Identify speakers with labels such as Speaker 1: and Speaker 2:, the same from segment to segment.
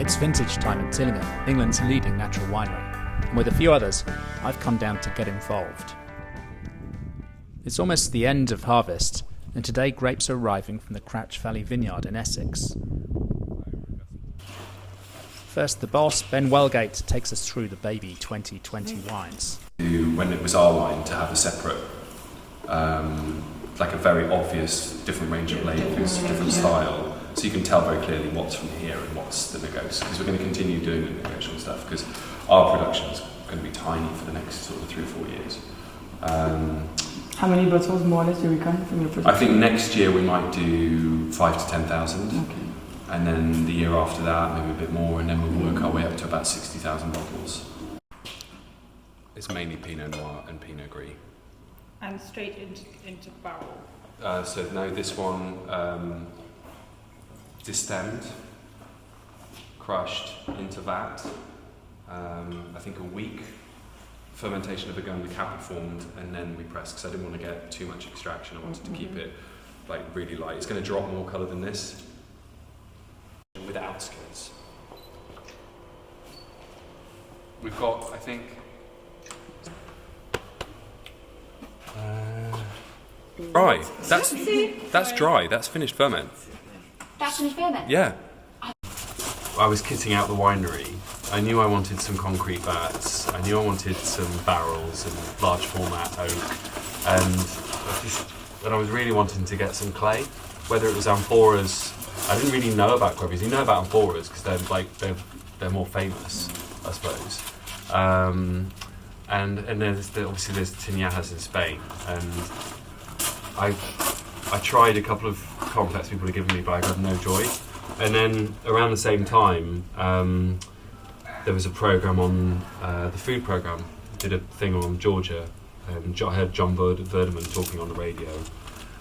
Speaker 1: It's vintage time in Tillingham, England's leading natural winery, and with a few others, I've come down to get involved. It's almost the end of harvest, and today grapes are arriving from the Crouch Valley vineyard in Essex. First, the boss, Ben Wellgate, takes us through the baby 2020 wines.
Speaker 2: When it was our wine, to have a separate, like a very obvious different range of labels, different style, so you can tell very clearly what's from here and what's the Negos, because we're going to continue doing the negotiable stuff, because our production is going to be tiny for the next sort of 3 or 4 years.
Speaker 3: How many bottles more or less do we reckon from your production?
Speaker 2: I think next year we might do 5,000 to 10,000.
Speaker 3: Okay.
Speaker 2: And then the year after that, maybe a bit more, and then we'll work our way up to about 60,000 bottles. It's mainly Pinot Noir and Pinot Gris.
Speaker 4: And straight into barrel?
Speaker 2: So no, this one, destemmed, crushed into vat, I think a week fermentation of the cap formed, and then we pressed, because I didn't want to get too much extraction. I wanted to keep it like really light. It's going to drop more colour than this. Without skins. We've got, I think, dry. That's dry. That's finished ferment.
Speaker 5: That's finished ferment?
Speaker 2: Yeah. I was kitting out the winery. I knew I wanted some concrete vats. I knew I wanted some barrels and large format oak, and I was really wanting to get some clay, whether it was amphoras. I didn't really know about Qvevri. You know about amphoras because they're more famous, I suppose. And there's obviously there's Tinajas in Spain, and I tried a couple of complex people had given me, but I got no joy. And then around the same time, there was a program on the food program. Did a thing on Georgia, and I heard John Verdeman talking on the radio.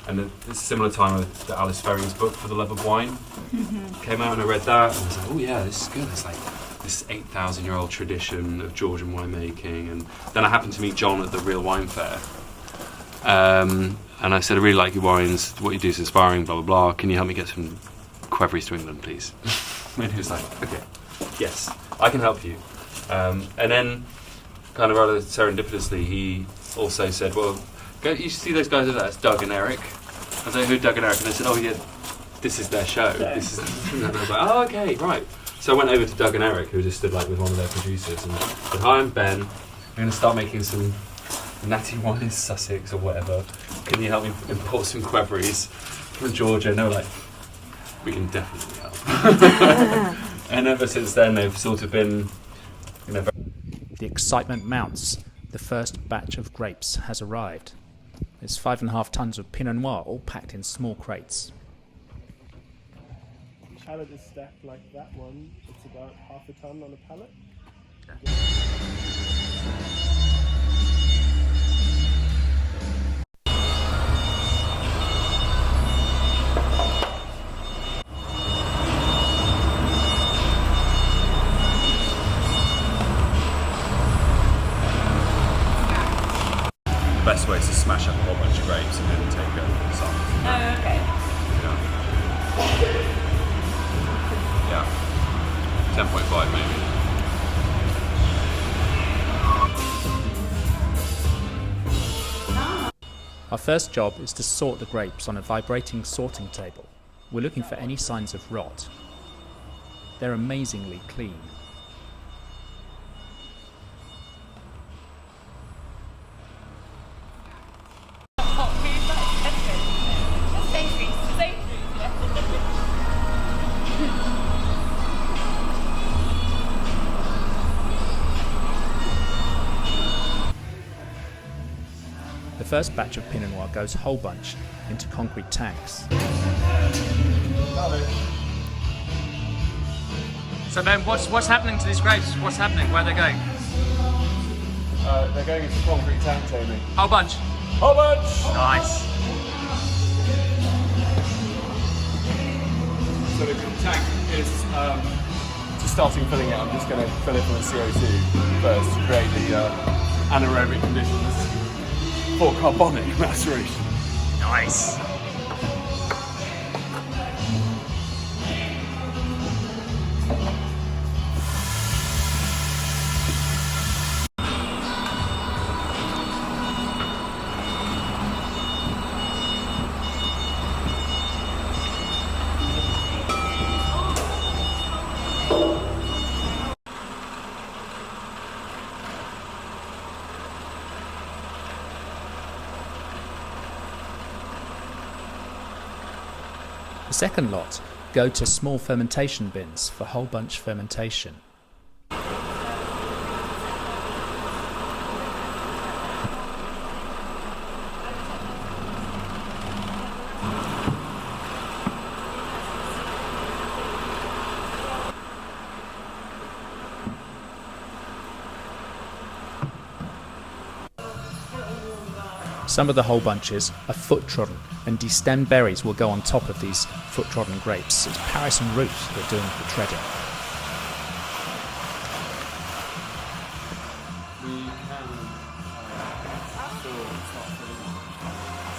Speaker 2: And at a similar time, the Alice Ferry's book, For the Love of Wine, came out, and I read that, and I was like, oh yeah, this is good. It's like this 8,000-year-old tradition of Georgian winemaking. And then I happened to meet John at the Real Wine Fair. And I said, I really like your wines, what you do is inspiring, blah, blah, blah. Can you help me get some Qvevris to England, please? And he was like, okay, yes, I can help you. And then, kind of rather serendipitously, he also said, well, you see those guys over there? It's Doug and Eric. I was like, who, Doug and Eric? And they said, oh yeah, this is their show. This is, and I was like, oh okay, right. So I went over to Doug and Eric, who just stood like with one of their producers, and said, hi, I'm Ben. I'm going to start making some natty wines, Sussex or whatever. Can you help me import some Qvevris from Georgia? And they were like, we can definitely help. And ever since then, they've sort of been,
Speaker 1: The excitement mounts. The first batch of grapes has arrived. It's 5.5 tons of Pinot Noir, all packed in small crates.
Speaker 6: Each pallet is stacked like that one. It's about half a ton on a pallet.
Speaker 2: best way is to smash up a whole bunch of grapes and then take a sample.
Speaker 4: Oh, okay.
Speaker 2: Yeah. 10.5 maybe.
Speaker 1: Our first job is to sort the grapes on a vibrating sorting table. We're looking for any signs of rot. They're amazingly clean. The first batch of Pinot Noir goes whole bunch into concrete tanks.
Speaker 7: So Ben, what's happening to these grapes? What's happening? Where are they going?
Speaker 6: They're going into concrete tanks, Amy.
Speaker 7: Whole bunch.
Speaker 6: Whole bunch!
Speaker 7: Nice.
Speaker 6: So the tank is just starting filling it. I'm just going to fill it with CO2 first to create the anaerobic conditions for carbonic maceration.
Speaker 7: Nice.
Speaker 1: second lot go to small fermentation bins for whole bunch fermentation. Some of the whole bunches are foot-trodden, and destemmed berries will go on top of these foot-trodden grapes. It's Paris and Ruth who are doing the treading.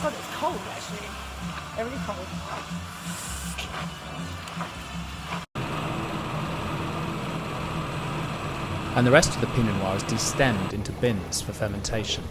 Speaker 4: God, it's cold actually. Really cold.
Speaker 1: And the rest of the Pinot Noir is destemmed into bins for fermentation.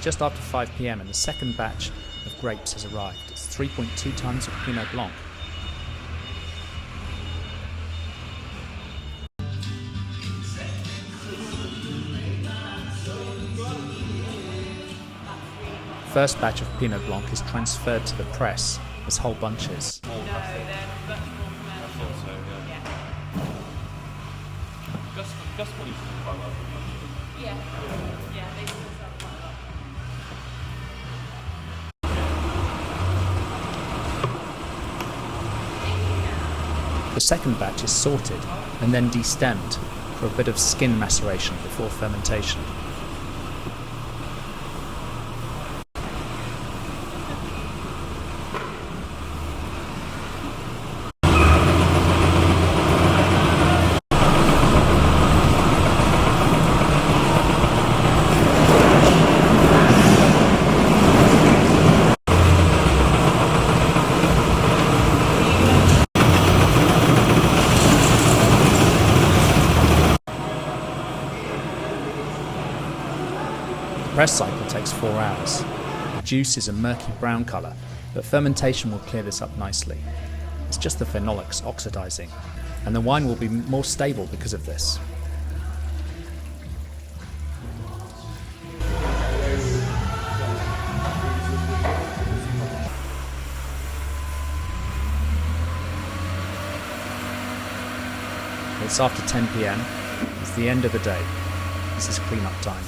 Speaker 1: Just after 5 p.m. and the second batch of grapes has arrived. It's 3.2 tons of Pinot Blanc. First batch of Pinot Blanc is transferred to the press as whole bunches.
Speaker 4: No, they're much more commercial.
Speaker 6: Just what you quite well.
Speaker 4: Yeah, they do sell quite a lot.
Speaker 1: The second batch is sorted and then destemmed for a bit of skin maceration before fermentation. The press cycle takes 4 hours. The juice is a murky brown colour, but fermentation will clear this up nicely. It's just the phenolics oxidising, and the wine will be more stable because of this. It's after 10 p.m. It's the end of the day. This is clean-up time.